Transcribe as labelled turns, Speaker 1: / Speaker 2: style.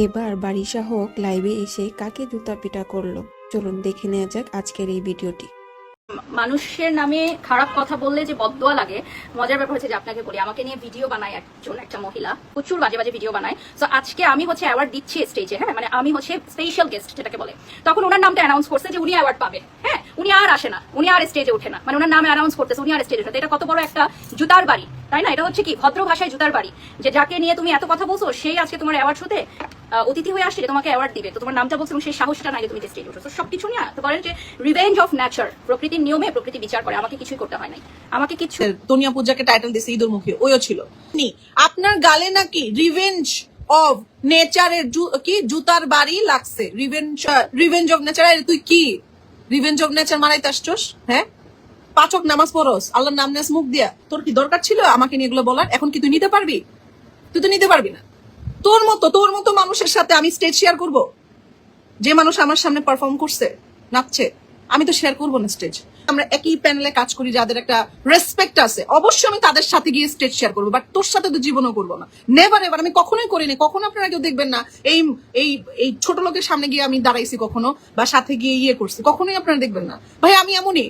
Speaker 1: এবার বারিশা হক লাইভে এসে কাকে জুতা পিটা করলো, চলুন দেখে নেওয়া যাক আজকের এই ভিডিওটি।
Speaker 2: মানুষের নামে খারাপ কথা বললে যে বদদোয়া লাগে, মজার ব্যাপার হচ্ছে যে আপনাকে বলি, আমাকে নিয়ে ভিডিও বানায় একটা মহিলা, প্রচুর বাজে বাজে ভিডিও বানায়। তো আজকে আমি হচ্ছে অ্যাওয়ার্ড দিচ্ছি স্টেজে, হ্যাঁ, মানে আমি হচ্ছে স্পেশাল গেস্ট যেটাকে বলে। তখন ওনার নামটা অ্যানাউন্স করছে যে উনি অ্যাওয়ার্ড পাবে, হ্যাঁ, উনি আর আসে না, উনি আর স্টেজে ওঠে না, মানে ওনার নাম অ্যানাউন্স করতেছে, উনি আর স্টেজে ওঠে। এটা কত বড় একটা জুতার বাড়ি, তাই না? এটা হচ্ছে কি ভদ্র ভাষায় জুতার বাড়ি, যে যাকে নিয়ে তুমি এত কথা বলছো সেই আজকে তোমার অ্যাওয়ার্ড শোতে অতিথি হয়ে আসছে, তোমাকে অ্যাওয়ার্ড দিবে, তো তোমার নামটা বলছো এবং সেই সাহসটা নাই যে তুমি স্টেজে উঠেছো। সবকিছু নিয়ে তো বলেন যে রিভেঞ্জ অফ নেচার, প্রকৃতির নিয়মে প্রকৃতি বিচার করে। আমাকে কিছুই করতে হয় নাই, আমাকে কিছু।
Speaker 3: দুনিয়া পূজাকে টাইটেল দিছে ঈদুল মুখী, ওইও ছিল। আপনার গালে নাকি রিভেঞ্জ অফ নেচারের কি জুতার বাড়ি লাগছে? রিভেঞ্জ অফ নেচার, তুই কি রিভেঞ্জ অফ নেচার মারাইতে আসছস? হ্যাঁ, পাচক নামাজ পড়স, আল্লাহর নাম নেস মুখ দিয়া। তোর কি দরকার ছিল আমাকে নিয়ে এগুলো বলার? এখন কি তুই নিতে পারবি? তুই তো নিতে পারবি না। তোর মতো মানুষের সাথে আমি স্টেজ শেয়ার করব? যে মানুষ আমার সামনে পারফর্ম করছে, নাচছে, আমি তো শেয়ার করবো না স্টেজ। আমরা একই প্যানেলে কাজ করি, যাদের একটা রেসপেক্ট আছে, অবশ্যই আমি তাদের সাথে গিয়ে স্টেজ শেয়ার করবো, বাট তোর সাথে তো জীবনও করবো না। নেভার এভার, আমি কখনোই করিনি। কখনো আপনারা কেউ দেখবেন না এই এই এই ছোট লোকের সামনে গিয়ে আমি দাঁড়াইছি কখনো, বা সাথে গিয়ে ইয়ে করছি, কখনোই আপনারা দেখবেন না। ভাই আমি এমনই,